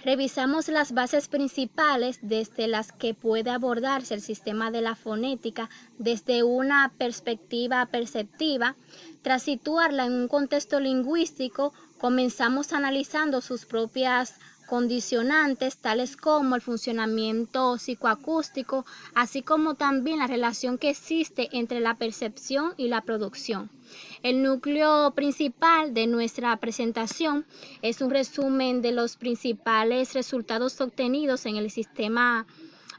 Revisamos las bases principales desde las que puede abordarse el sistema de la fonética desde una perspectiva perceptiva. Tras situarla en un contexto lingüístico, comenzamos analizando sus propias condicionantes, tales como el funcionamiento psicoacústico, así como también la relación que existe entre la percepción y la producción. El núcleo principal de nuestra presentación es un resumen de los principales resultados obtenidos en el sistema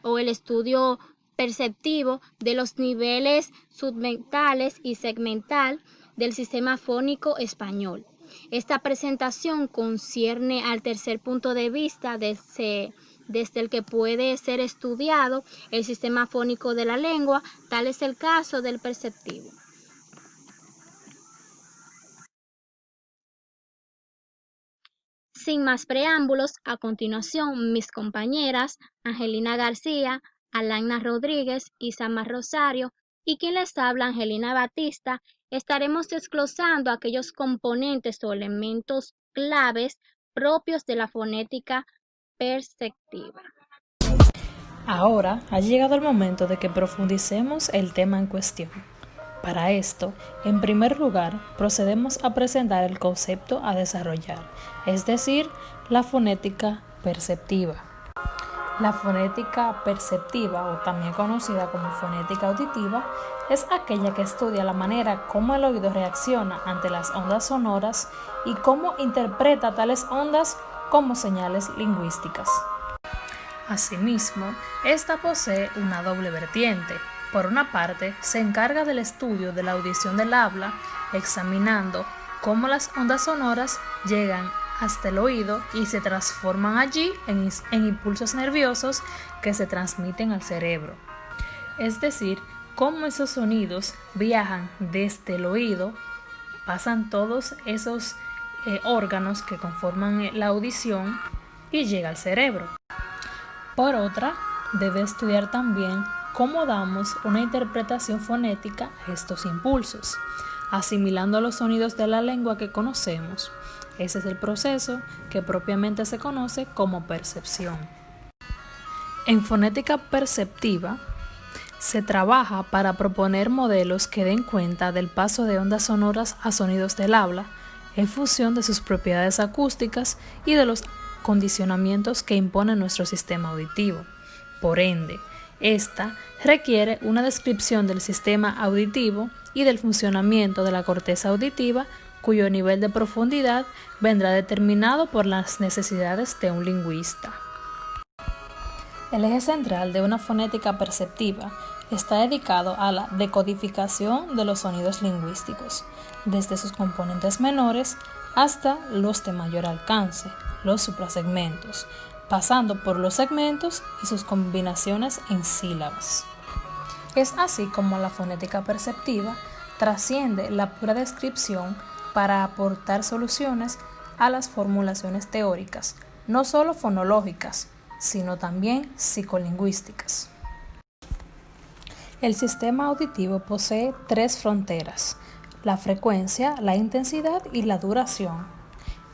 o el estudio perceptivo de los niveles submentales y segmental del sistema fónico español. Esta presentación concierne al tercer punto de vista desde el que puede ser estudiado el sistema fónico de la lengua, tal es el caso del perceptivo. Sin más preámbulos, a continuación mis compañeras Angelina García, Alaina Rodríguez, Isamar Rosario y quien les habla, Angelina Batista, estaremos desglosando aquellos componentes o elementos claves propios de la fonética perceptiva. Ahora ha llegado el momento de que profundicemos el tema en cuestión. Para esto, en primer lugar, procedemos a presentar el concepto a desarrollar, es decir, la fonética perceptiva. La fonética perceptiva, o también conocida como fonética auditiva, es aquella que estudia la manera como el oído reacciona ante las ondas sonoras y cómo interpreta tales ondas como señales lingüísticas. Asimismo, esta posee una doble vertiente. Por una parte, se encarga del estudio de la audición del habla, examinando cómo las ondas sonoras llegan hasta el oído y se transforman allí en impulsos nerviosos que se transmiten al cerebro. Es decir, cómo esos sonidos viajan desde el oído, pasan todos esos órganos que conforman la audición y llega al cerebro. Por otra, debe estudiar también cómo damos una interpretación fonética a estos impulsos, asimilando los sonidos de la lengua que conocemos. Ese es el proceso que propiamente se conoce como percepción. En fonética perceptiva, se trabaja para proponer modelos que den cuenta del paso de ondas sonoras a sonidos del habla en función de sus propiedades acústicas y de los condicionamientos que impone nuestro sistema auditivo. Por ende, esta requiere una descripción del sistema auditivo y del funcionamiento de la corteza auditiva, cuyo nivel de profundidad vendrá determinado por las necesidades de un lingüista. El eje central de una fonética perceptiva está dedicado a la decodificación de los sonidos lingüísticos, desde sus componentes menores hasta los de mayor alcance, los suprasegmentos, pasando por los segmentos y sus combinaciones en sílabas. Es así como la fonética perceptiva trasciende la pura descripción para aportar soluciones a las formulaciones teóricas, no solo fonológicas, sino también psicolingüísticas. El sistema auditivo posee tres fronteras: la frecuencia, la intensidad y la duración.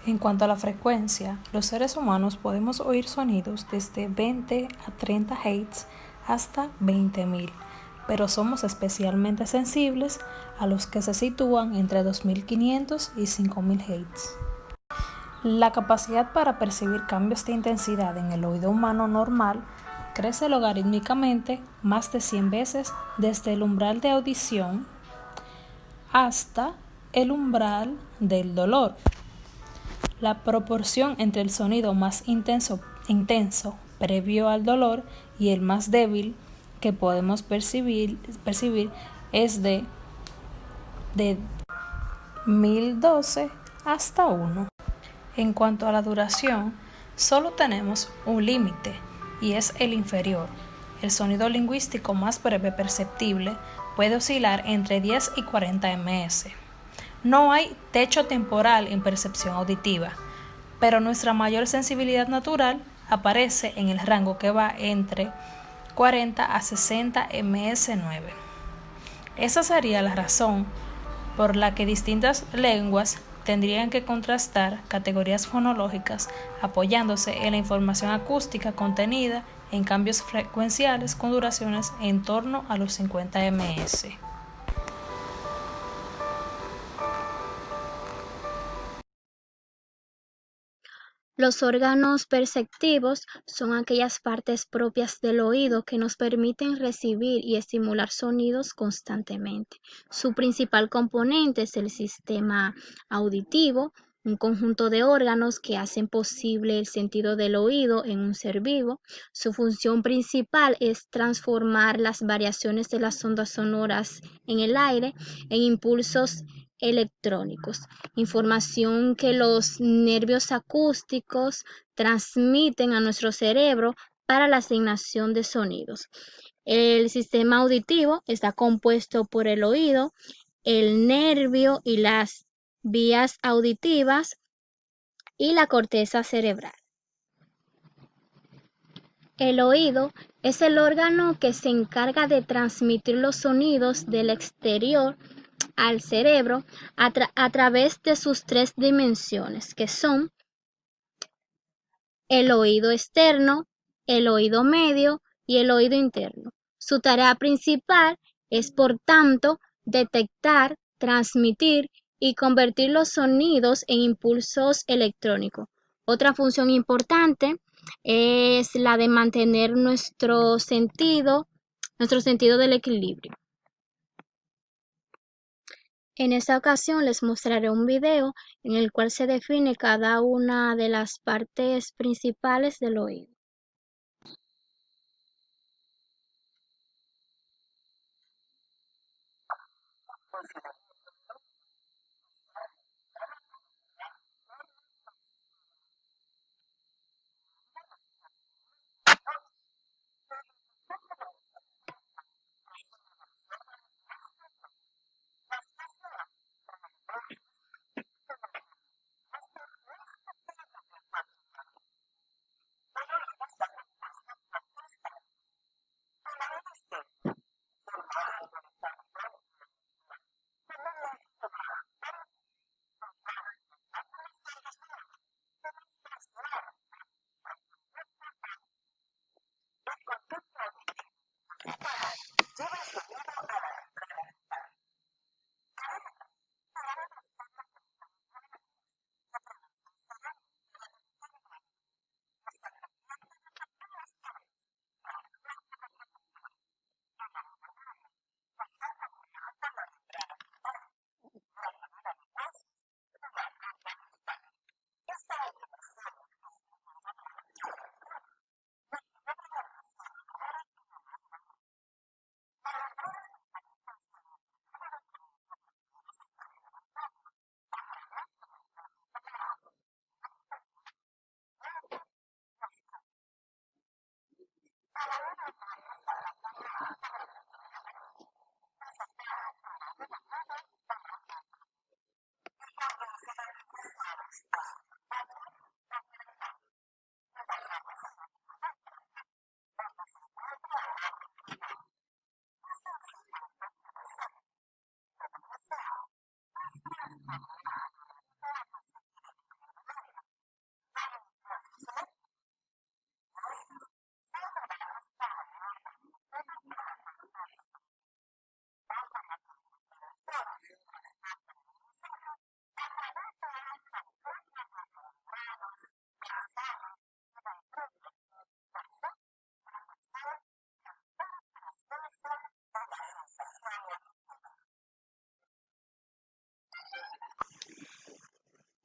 En cuanto a la frecuencia, los seres humanos podemos oír sonidos desde 20 a 30 Hz hasta 20.000, pero somos especialmente sensibles a los que se sitúan entre 2.500 y 5.000 Hz. La capacidad para percibir cambios de intensidad en el oído humano normal crece logarítmicamente más de 100 veces desde el umbral de audición hasta el umbral del dolor. La proporción entre el sonido más intenso previo al dolor y el más débil que podemos percibir es de 1012 hasta 1. En cuanto a la duración, solo tenemos un límite y es el inferior. El sonido lingüístico más breve perceptible puede oscilar entre 10 y 40 ms. No hay techo temporal en percepción auditiva, pero nuestra mayor sensibilidad natural aparece en el rango que va entre 40 a 60 ms9. Esa sería la razón por la que distintas lenguas tendrían que contrastar categorías fonológicas apoyándose en la información acústica contenida en cambios frecuenciales con duraciones en torno a los 50 ms. Los órganos perceptivos son aquellas partes propias del oído que nos permiten recibir y estimular sonidos constantemente. Su principal componente es el sistema auditivo, un conjunto de órganos que hacen posible el sentido del oído en un ser vivo. Su función principal es transformar las variaciones de las ondas sonoras en el aire en impulsos electrónicos, información que los nervios acústicos transmiten a nuestro cerebro para la asignación de sonidos. El sistema auditivo está compuesto por el oído, el nervio y las vías auditivas y la corteza cerebral. El oído es el órgano que se encarga de transmitir los sonidos del exterior al cerebro a través de sus tres dimensiones, que son el oído externo, el oído medio y el oído interno. Su tarea principal es, por tanto, detectar, transmitir y convertir los sonidos en impulsos electrónicos. Otra función importante es la de mantener nuestro sentido del equilibrio. En esta ocasión les mostraré un video en el cual se define cada una de las partes principales del oído.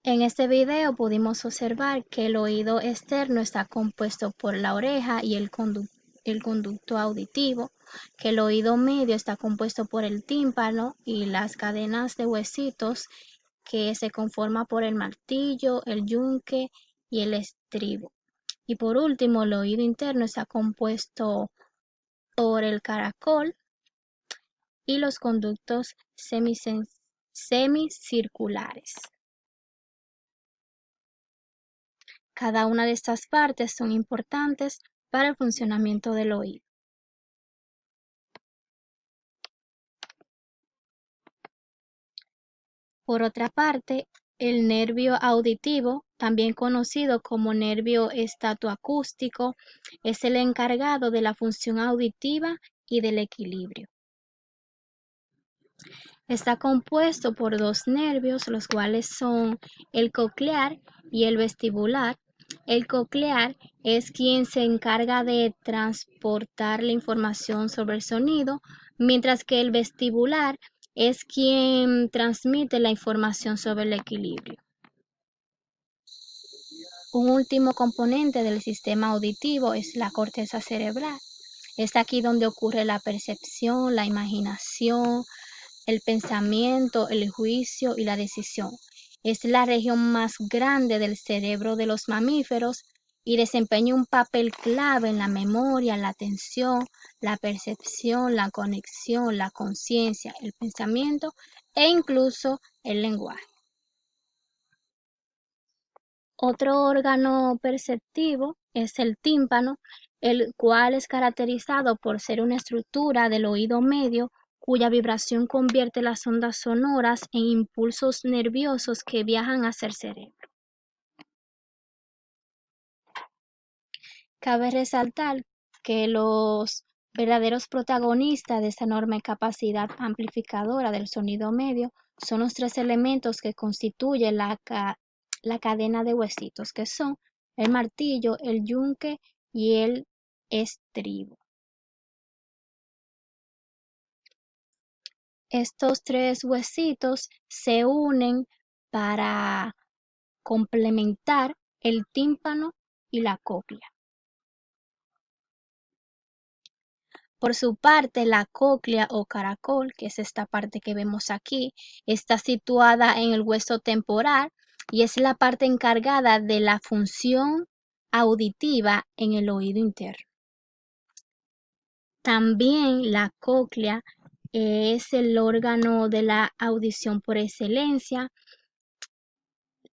En este video pudimos observar que el oído externo está compuesto por la oreja y el conducto auditivo, que el oído medio está compuesto por el tímpano y las cadenas de huesitos que se conforman por el martillo, el yunque y el estribo. Y por último, el oído interno está compuesto por el caracol y los conductos semicirculares. Cada una de estas partes son importantes para el funcionamiento del oído. Por otra parte, El nervio auditivo, también conocido como nervio estatoacústico, es el encargado de la función auditiva y del equilibrio. Está compuesto por dos nervios, los cuales son el coclear y el vestibular. El coclear es quien se encarga de transportar la información sobre el sonido, mientras que el vestibular es quien transmite la información sobre el equilibrio. Un último componente del sistema auditivo es la corteza cerebral. Es aquí donde ocurre la percepción, la imaginación, el pensamiento, el juicio y la decisión. Es la región más grande del cerebro de los mamíferos y desempeña un papel clave en la memoria, la atención, la percepción, la conexión, la conciencia, el pensamiento e incluso el lenguaje. Otro órgano perceptivo es el tímpano, el cual es caracterizado por ser una estructura del oído medio cuya vibración convierte las ondas sonoras en impulsos nerviosos que viajan hacia el cerebro. Cabe resaltar que los verdaderos protagonistas de esta enorme capacidad amplificadora del sonido medio son los tres elementos que constituyen la cadena de huesitos, que son el martillo, el yunque y el estribo. Estos tres huesitos se unen para complementar el tímpano y la cóclea. Por su parte, la cóclea o caracol, que es esta parte que vemos aquí, está situada en el hueso temporal y es la parte encargada de la función auditiva en el oído interno. También la cóclea es el órgano de la audición por excelencia,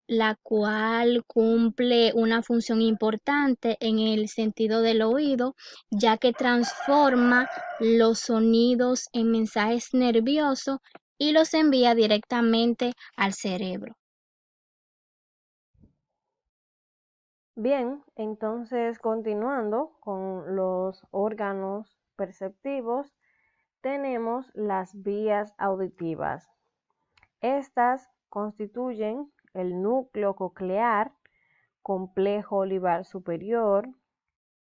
la cual cumple una función importante en el sentido del oído, ya que transforma los sonidos en mensajes nerviosos y los envía directamente al cerebro. Bien, entonces continuando con los órganos perceptivos, tenemos las vías auditivas. Estas constituyen el núcleo coclear, complejo olivar superior,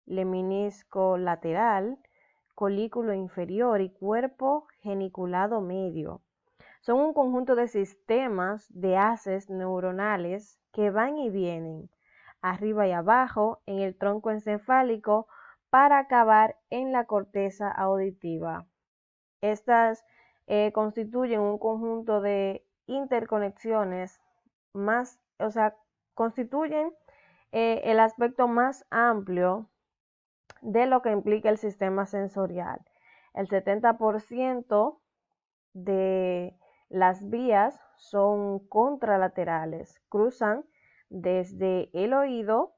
lemnisco lateral, colículo inferior y cuerpo geniculado medio. Son un conjunto de sistemas de haces neuronales que van y vienen arriba y abajo en el tronco encefálico para acabar en la corteza auditiva. Estas constituyen un conjunto de interconexiones constituyen el aspecto más amplio de lo que implica el sistema sensorial. El 70% de las vías son contralaterales, cruzan desde el oído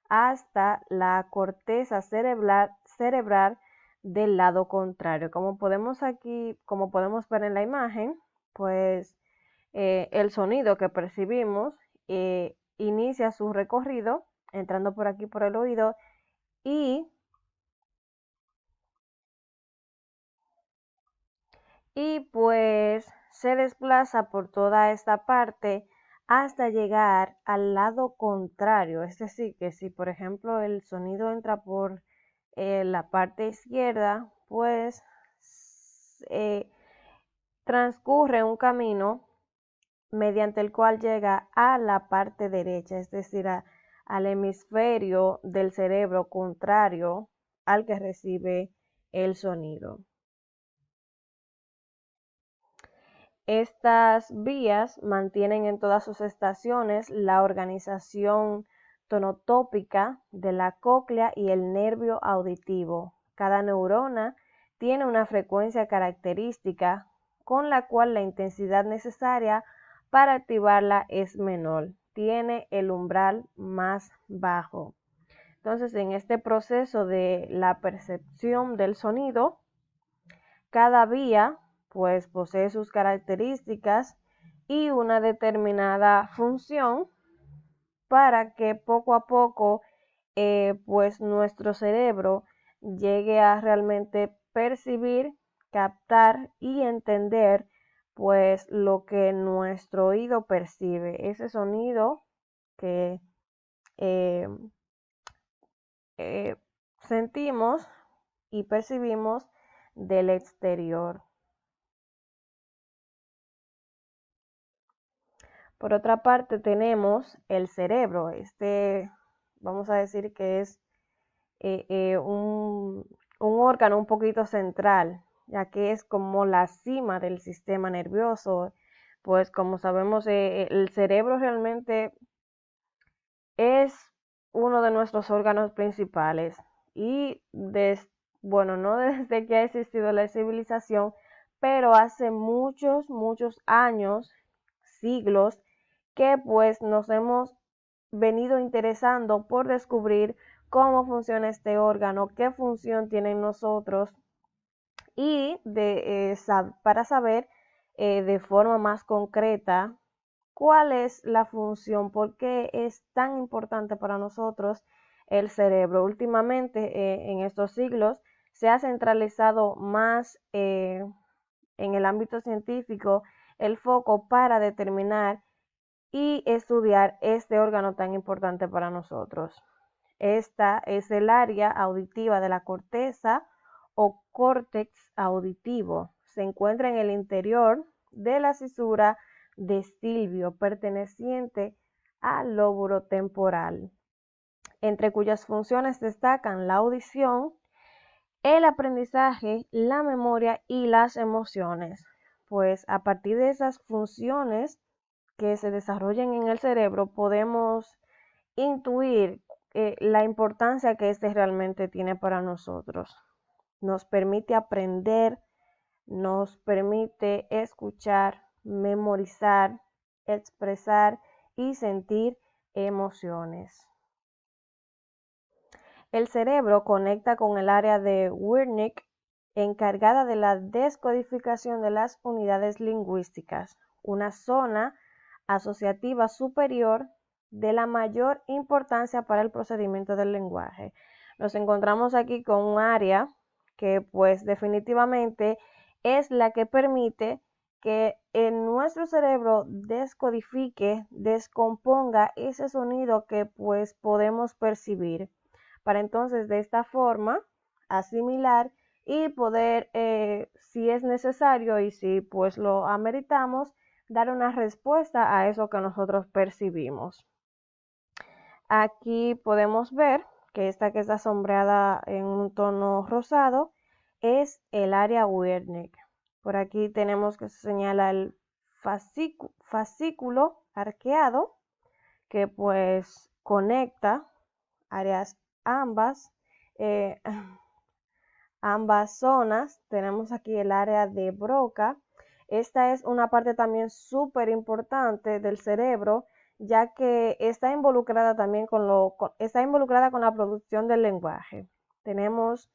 hasta la corteza cerebral del lado contrario. Como podemos ver en la imagen, pues el sonido que percibimos inicia su recorrido entrando por aquí por el oído y pues se desplaza por toda esta parte hasta llegar al lado contrario. Es decir, que si por ejemplo el sonido entra por la parte izquierda, pues transcurre un camino mediante el cual llega a la parte derecha, es decir, al hemisferio del cerebro contrario al que recibe el sonido. Estas vías mantienen en todas sus estaciones la organización tonotópica de la cóclea y el nervio auditivo. Cada neurona tiene una frecuencia característica con la cual la intensidad necesaria para activarla es menor. Tiene el umbral más bajo. Entonces, en este proceso de la percepción del sonido, cada vía pues posee sus características y una determinada función para que poco a poco pues nuestro cerebro llegue a realmente percibir, captar y entender pues lo que nuestro oído percibe, ese sonido que eh, eh, sentimos y percibimos del exterior. Por otra parte tenemos el cerebro. Vamos a decir que es un órgano un poquito central, ya que es como la cima del sistema nervioso. Pues como sabemos, el cerebro realmente es uno de nuestros órganos principales y bueno, no desde que ha existido la civilización, pero hace muchos años, siglos, que pues nos hemos venido interesando por descubrir cómo funciona este órgano, qué función tiene en nosotros y para saber de forma más concreta cuál es la función, por qué es tan importante para nosotros el cerebro. Últimamente, en estos siglos, se ha centralizado más en el ámbito científico el foco para determinar y estudiar este órgano tan importante para nosotros. Esta es el área auditiva de la corteza o córtex auditivo. Se encuentra en el interior de la cisura de Silvio, perteneciente al lóbulo temporal, entre cuyas funciones destacan la audición, el aprendizaje, la memoria y las emociones. Pues a partir de esas funciones que se desarrollan en el cerebro podemos intuir la importancia que este realmente tiene para nosotros. Nos permite aprender, nos permite escuchar, memorizar, expresar y sentir emociones. El cerebro conecta con el área de Wernicke, encargada de la descodificación de las unidades lingüísticas, una zona asociativa superior de la mayor importancia para el procedimiento del lenguaje. Nos encontramos aquí con un área que pues definitivamente es la que permite que en nuestro cerebro descodifique, descomponga ese sonido que pues podemos percibir, para entonces de esta forma asimilar y poder, si es necesario y si pues lo ameritamos, dar una respuesta a eso que nosotros percibimos. Aquí podemos ver que esta que está sombreada en un tono rosado es el área Wernicke. Por aquí tenemos que se señala el fascículo arqueado que pues conecta áreas eh, ambas zonas. Tenemos aquí el área de Broca. Esta es una parte también súper importante del cerebro, ya que está involucrada también está involucrada con la producción del lenguaje. Tenemos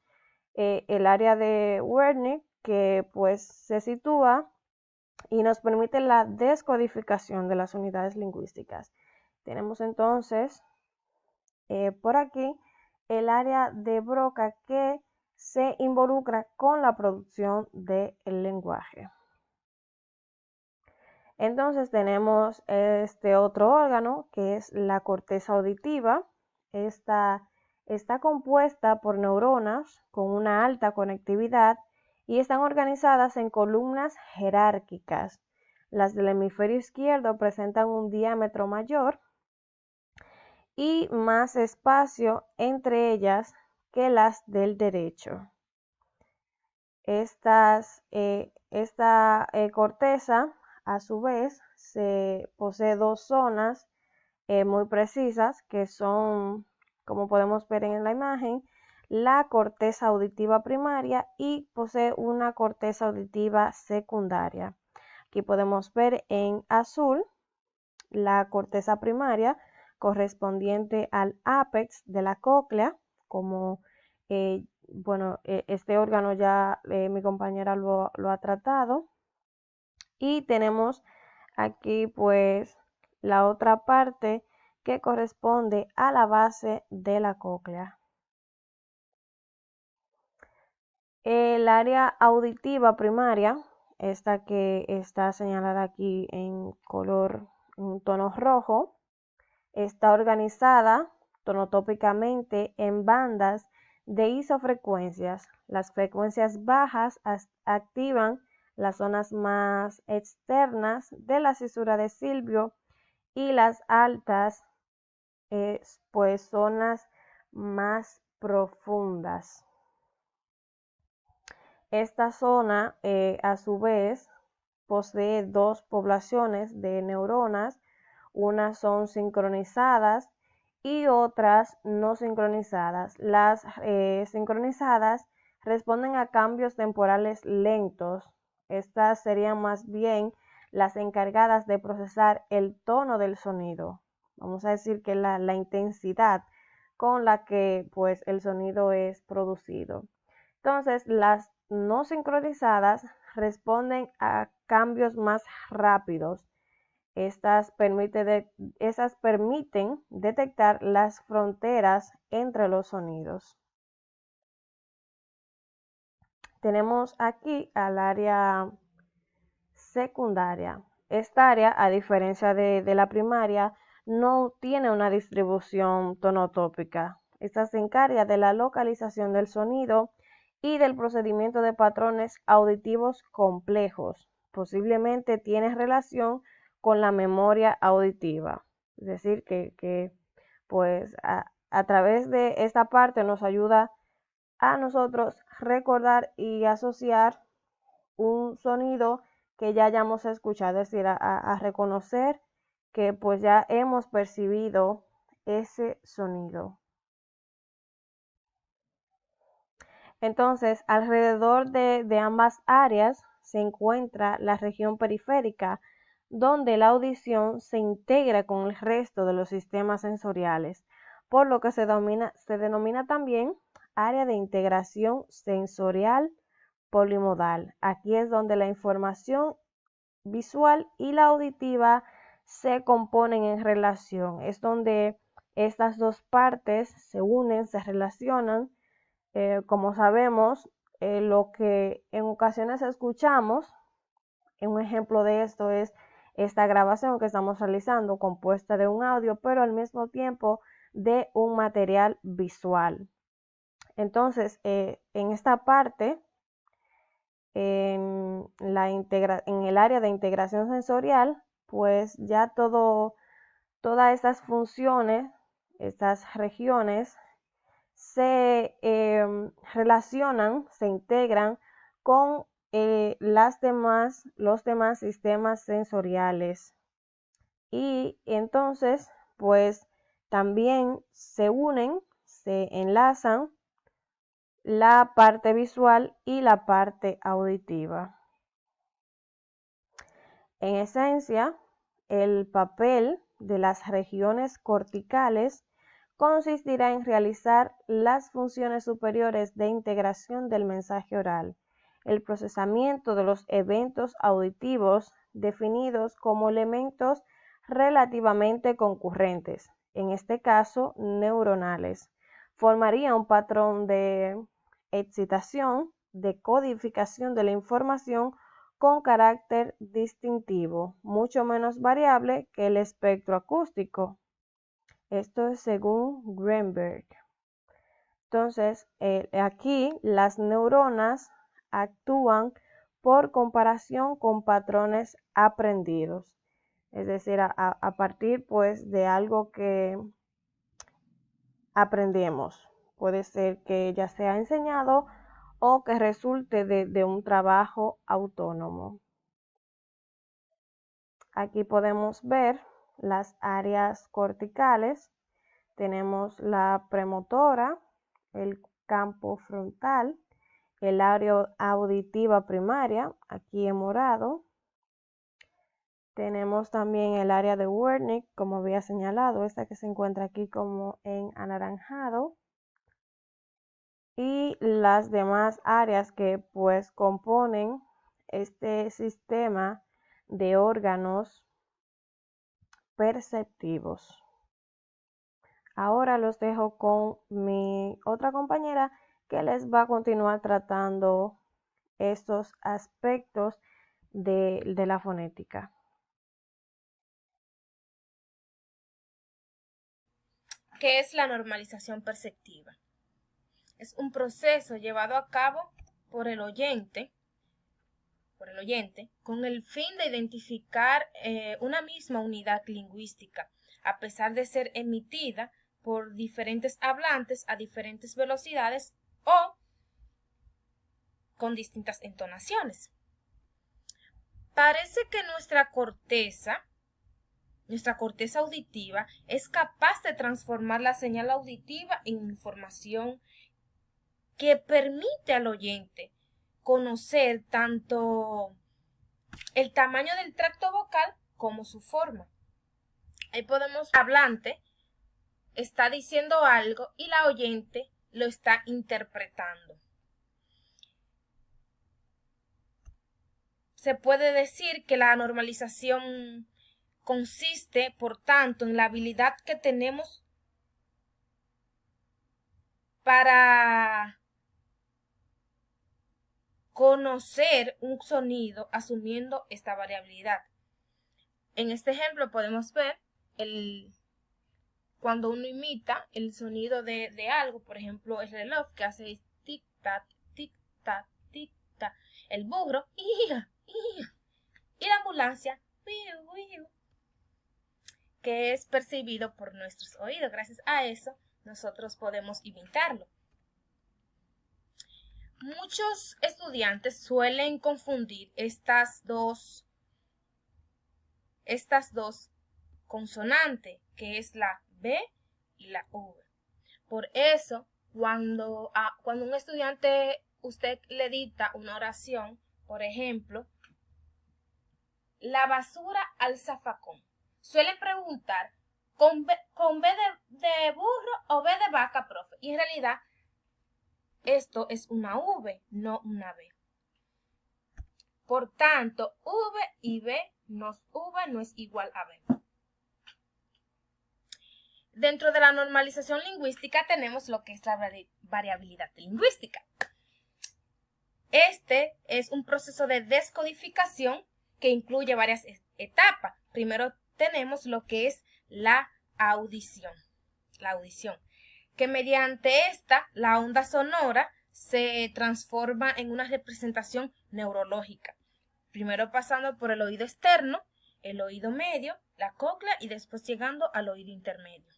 el área de Wernicke, que pues se sitúa y nos permite la descodificación de las unidades lingüísticas. Tenemos entonces por aquí el área de Broca, que se involucra con la producción del lenguaje. Entonces tenemos este otro órgano que es la corteza auditiva. Esta está compuesta por neuronas con una alta conectividad y están organizadas en columnas jerárquicas. Las del hemisferio izquierdo presentan un diámetro mayor y más espacio entre ellas que las del derecho. Esta corteza, a su vez, posee dos zonas muy precisas, que son, como podemos ver en la imagen, la corteza auditiva primaria y posee una corteza auditiva secundaria. Aquí podemos ver en azul la corteza primaria correspondiente al ápex de la cóclea, como este órgano ya mi compañera lo ha tratado. Y tenemos Aquí pues la otra parte que corresponde a la base de la cóclea. El área auditiva primaria, esta que está señalada aquí en color, en un tono rojo, está organizada tonotópicamente en bandas de isofrecuencias. Las frecuencias bajas activan las zonas más externas de la cisura de Silvio y las altas, pues zonas más profundas. Esta zona, a su vez, posee dos poblaciones de neuronas, unas son sincronizadas y otras no sincronizadas. Las sincronizadas responden a cambios temporales lentos. Estas serían más bien las encargadas de procesar el tono del sonido. Vamos a decir que la intensidad con la que pues el sonido es producido. Entonces, las no sincronizadas responden a cambios más rápidos. Esas permiten detectar las fronteras entre los sonidos. Tenemos aquí al área secundaria. Esta área, a diferencia de la primaria, no tiene una distribución tonotópica. Esta se encarga de la localización del sonido y del procedimiento de patrones auditivos complejos. Posiblemente tiene relación con la memoria auditiva. Es decir, que pues a través de esta parte nos ayuda a nosotros recordar y asociar un sonido que ya hayamos escuchado, es decir, a reconocer que pues ya hemos percibido ese sonido. Entonces, alrededor de ambas áreas se encuentra la región periférica, donde la audición se integra con el resto de los sistemas sensoriales, por lo que se denomina también área de integración sensorial polimodal. Aquí es donde la información visual y la auditiva se componen en relación. Es donde estas dos partes se unen, se relacionan. Como sabemos, lo que en ocasiones escuchamos, un ejemplo de esto es esta grabación que estamos realizando, compuesta de un audio, pero al mismo tiempo de un material visual. Entonces, en esta parte, en el área de integración sensorial, pues ya todas estas funciones, estas regiones, se relacionan, se integran con los demás sistemas sensoriales. Y entonces, pues también se unen, se enlazan la parte visual y la parte auditiva. En esencia, el papel de las regiones corticales consistirá en realizar las funciones superiores de integración del mensaje oral, el procesamiento de los eventos auditivos definidos como elementos relativamente concurrentes, en este caso neuronales, formaría un patrón de excitación, de codificación de la información con carácter distintivo, mucho menos variable que el espectro acústico. Esto es según Greenberg. Entonces, aquí las neuronas actúan por comparación con patrones aprendidos. Es decir, a partir pues de algo que aprendemos. Puede ser que ya sea enseñado o que resulte de un trabajo autónomo. Aquí podemos ver las áreas corticales. Tenemos la premotora, el campo frontal, el área auditiva primaria, aquí en morado. Tenemos también el área de Wernicke, como había señalado, esta que se encuentra aquí como en anaranjado. Y las demás áreas que pues componen este sistema de órganos perceptivos. Ahora los dejo con mi otra compañera que les va a continuar tratando estos aspectos de la fonética. ¿Qué es la normalización perceptiva? Es un proceso llevado a cabo por el oyente con el fin de identificar una misma unidad lingüística, a pesar de ser emitida por diferentes hablantes a diferentes velocidades o con distintas entonaciones. Parece que nuestra corteza auditiva es capaz de transformar la señal auditiva en información que permite al oyente conocer tanto el tamaño del tracto vocal como su forma. Ahí podemos, el hablante está diciendo algo y la oyente lo está interpretando. Se puede decir que la normalización consiste, por tanto, en la habilidad que tenemos para conocer un sonido asumiendo esta variabilidad. En este ejemplo podemos ver cuando uno imita el sonido de algo, por ejemplo el reloj que hace tic-tac, tic-tac, tic-tac, el burro, ¡ia! Y la ambulancia, que es percibido por nuestros oídos. Gracias a eso nosotros podemos imitarlo. Muchos estudiantes suelen confundir estas dos consonantes, que es la B y la V. Por eso, cuando un estudiante, usted le dicta una oración, por ejemplo, la basura al zafacón, suelen preguntar, ¿con B de burro o B de vaca, profe? Y en realidad, esto es una V, no una B. Por tanto, V y V no es igual a B. Dentro de la normalización lingüística tenemos lo que es la variabilidad lingüística. Este es un proceso de descodificación que incluye varias etapas. Primero tenemos lo que es la audición, que mediante esta, la onda sonora se transforma en una representación neurológica, primero pasando por el oído externo, el oído medio, la cóclea y después llegando al oído intermedio.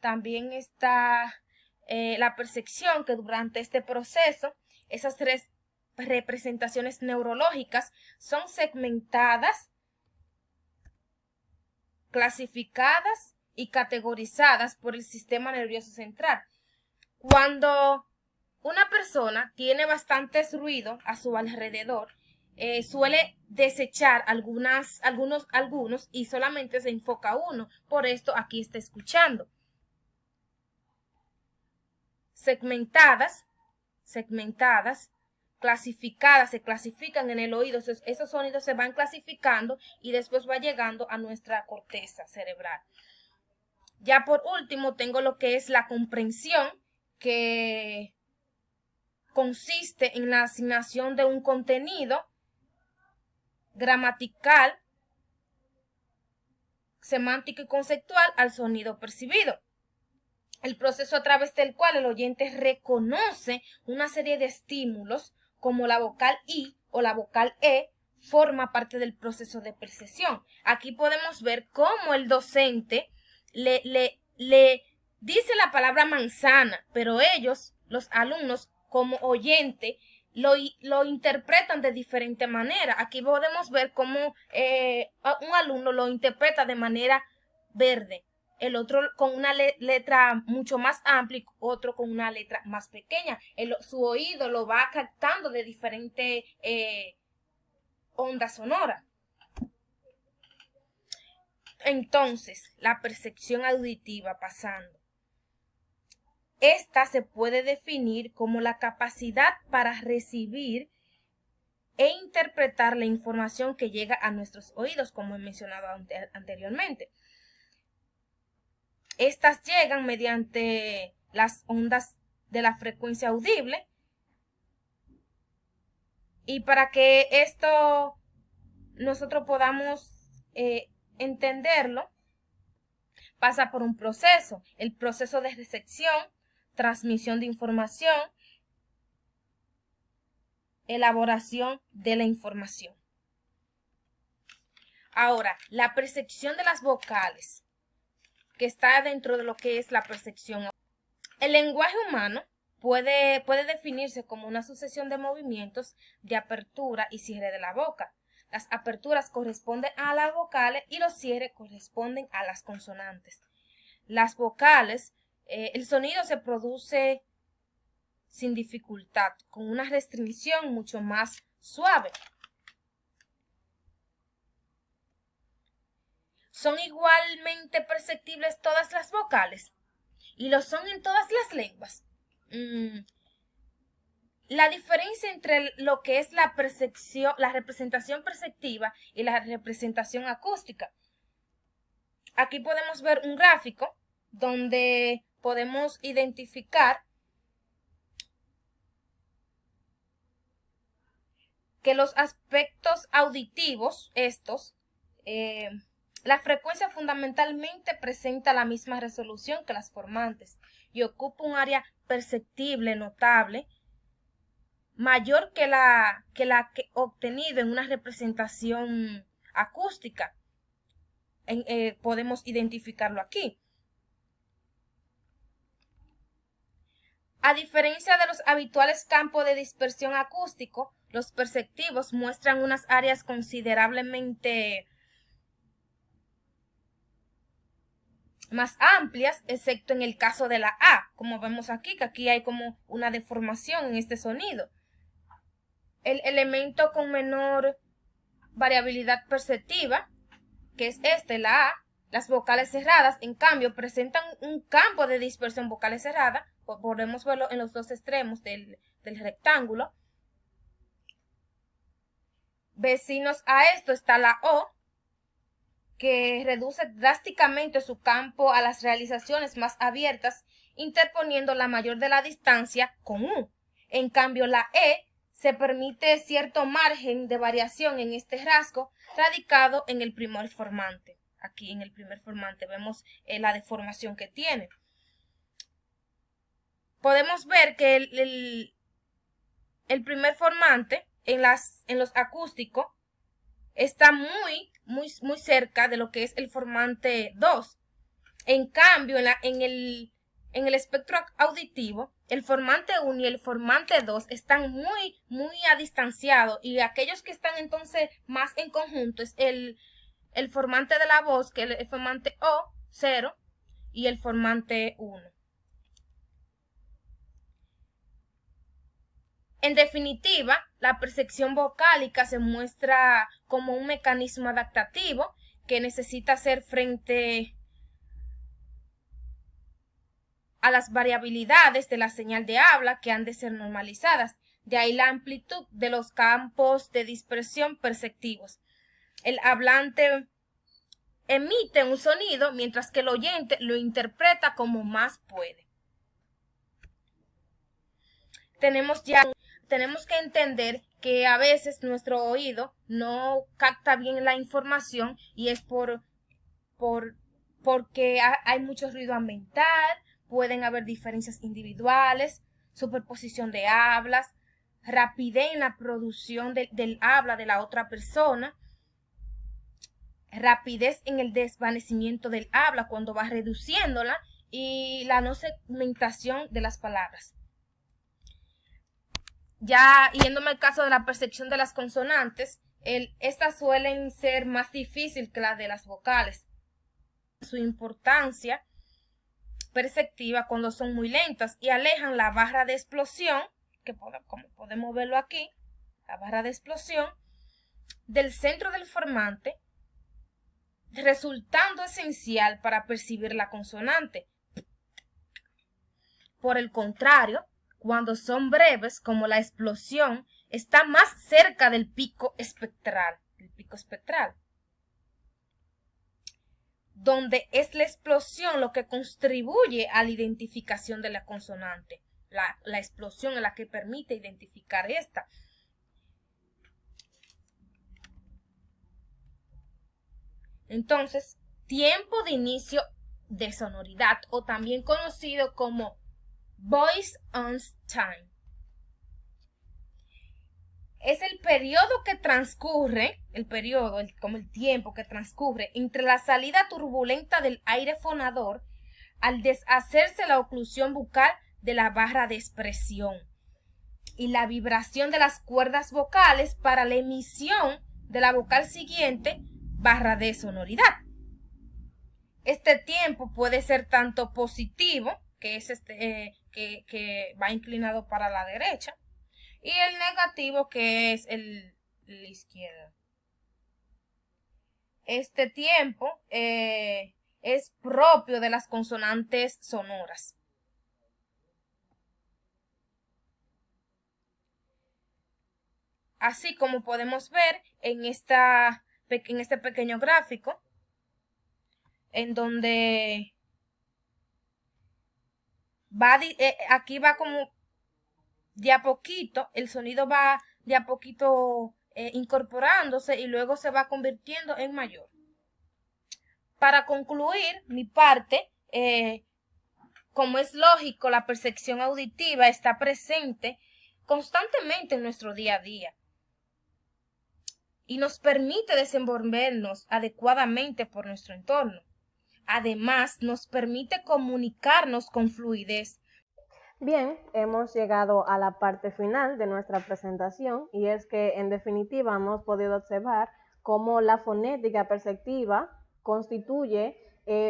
También está la percepción, que durante este proceso, esas tres representaciones neurológicas son segmentadas, clasificadas y categorizadas por el sistema nervioso central. Cuando una persona tiene bastantes ruido a su alrededor, suele desechar algunos y solamente se enfoca uno. Por esto aquí está escuchando. Segmentadas, clasificadas, se clasifican en el oído. Esos sonidos se van clasificando y después va llegando a nuestra corteza cerebral. Ya por último tengo lo que es la comprensión, que consiste en la asignación de un contenido gramatical, semántico y conceptual al sonido percibido. El proceso a través del cual el oyente reconoce una serie de estímulos como la vocal I o la vocal E forma parte del proceso de percepción. Aquí podemos ver cómo el docente le dice la palabra manzana, pero ellos, los alumnos, como oyente, lo interpretan de diferente manera. Aquí podemos ver cómo un alumno lo interpreta de manera verde, el otro con una letra mucho más amplia y otro con una letra más pequeña. Su oído lo va captando de diferente onda sonora. Entonces, la percepción auditiva pasando. Esta se puede definir como la capacidad para recibir e interpretar la información que llega a nuestros oídos, como he mencionado anteriormente. Estas llegan mediante las ondas de la frecuencia audible, y para que esto nosotros podamos entenderlo, pasa por un proceso, el proceso de recepción, transmisión de información, elaboración de la información. Ahora, la percepción de las vocales, que está dentro de lo que es la percepción. El lenguaje humano puede definirse como una sucesión de movimientos de apertura y cierre de la boca. Las aperturas corresponden a las vocales y los cierres corresponden a las consonantes. Las vocales, el sonido se produce sin dificultad, con una restricción mucho más suave. ¿Son igualmente perceptibles todas las vocales? ¿Y lo son en todas las lenguas? La diferencia entre lo que es la percepción, la representación perceptiva y la representación acústica. Aquí podemos ver un gráfico donde podemos identificar que los aspectos auditivos, la frecuencia fundamentalmente presenta la misma resolución que las formantes y ocupa un área perceptible notable mayor que la que obtenido en una representación acústica. Podemos identificarlo aquí. A diferencia de los habituales campos de dispersión acústico, los perceptivos muestran unas áreas considerablemente más amplias, excepto en el caso de la A, como vemos aquí, que aquí hay como una deformación en este sonido. El elemento con menor variabilidad perceptiva, que es la A, las vocales cerradas, en cambio, presentan un campo de dispersión vocales cerrada. Podemos verlo en los dos extremos del rectángulo. Vecinos a esto está la O, que reduce drásticamente su campo a las realizaciones más abiertas, interponiendo la mayor de la distancia con U. En cambio, la E se permite cierto margen de variación en este rasgo, radicado en el primer formante. Aquí en el primer formante vemos la deformación que tiene. Podemos ver que el primer formante en los acústicos está muy cerca de lo que es el formante 2. En cambio, en el espectro auditivo, el formante 1 y el formante 2 están muy distanciados, y aquellos que están entonces más en conjunto es el formante de la voz, que es el formante O, 0, y el formante 1. En definitiva, la percepción vocálica se muestra como un mecanismo adaptativo que necesita hacer frente a las variabilidades de la señal de habla que han de ser normalizadas. De ahí la amplitud de los campos de dispersión perceptivos. El hablante emite un sonido mientras que el oyente lo interpreta como más puede. Tenemos que entender que a veces nuestro oído no capta bien la información, y es porque hay mucho ruido ambiental, pueden haber diferencias individuales, superposición de hablas, rapidez en la producción del habla de la otra persona, rapidez en el desvanecimiento del habla cuando va reduciéndola, y la no segmentación de las palabras. Ya yéndome al caso de la percepción de las consonantes, estas suelen ser más difíciles que las de las vocales. Su importancia perceptiva cuando son muy lentas y alejan la barra de explosión, que como podemos verlo aquí, la barra de explosión, del centro del formante, resultando esencial para percibir la consonante. Por el contrario, cuando son breves, como la explosión, está más cerca del pico espectral. Donde es la explosión lo que contribuye a la identificación de la consonante. La explosión es la que permite identificar esta. Entonces, tiempo de inicio de sonoridad, o también conocido como voice on time, es el periodo que transcurre, como el tiempo que transcurre entre la salida turbulenta del aire fonador al deshacerse la oclusión bucal de la barra de expresión y la vibración de las cuerdas vocales para la emisión de la vocal siguiente, barra de sonoridad. Este tiempo puede ser tanto positivo, que es que va inclinado para la derecha, y el negativo, que es el izquierdo. Este tiempo es propio de las consonantes sonoras. Así como podemos ver en este pequeño gráfico, en donde aquí va como de a poquito, el sonido va de a poquito incorporándose y luego se va convirtiendo en mayor. Para concluir mi parte, como es lógico, la percepción auditiva está presente constantemente en nuestro día a día y nos permite desenvolvernos adecuadamente por nuestro entorno. Además, nos permite comunicarnos con fluidez. Bien, hemos llegado a la parte final de nuestra presentación, y es que en definitiva hemos podido observar cómo la fonética perceptiva constituye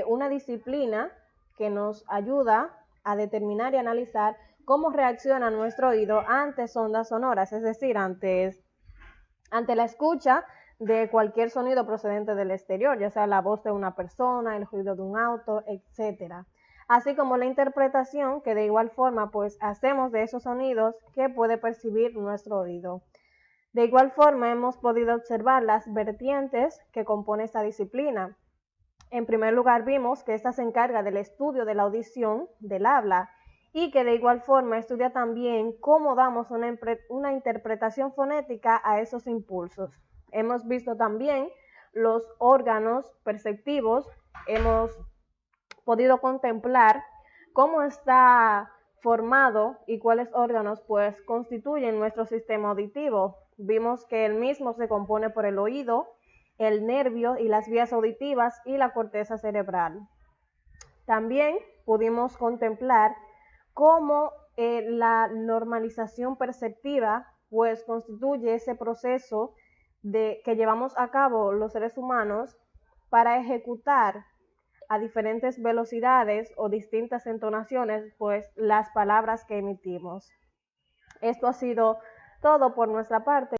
una disciplina que nos ayuda a determinar y analizar cómo reacciona nuestro oído ante ondas sonoras, es decir, ante la escucha de cualquier sonido procedente del exterior, ya sea la voz de una persona, el ruido de un auto, etcétera. Así como la interpretación, que de igual forma pues hacemos de esos sonidos que puede percibir nuestro oído. De igual forma hemos podido observar las vertientes que compone esta disciplina. En primer lugar vimos que esta se encarga del estudio de la audición del habla, y que de igual forma estudia también cómo damos una interpretación fonética a esos impulsos. Hemos visto también los órganos perceptivos, hemos podido contemplar cómo está formado y cuáles órganos pues constituyen nuestro sistema auditivo. Vimos que el mismo se compone por el oído, el nervio y las vías auditivas y la corteza cerebral. También pudimos contemplar cómo la normalización perceptiva pues constituye ese proceso que llevamos a cabo los seres humanos para ejecutar a diferentes velocidades o distintas entonaciones pues las palabras que emitimos. Esto ha sido todo por nuestra parte.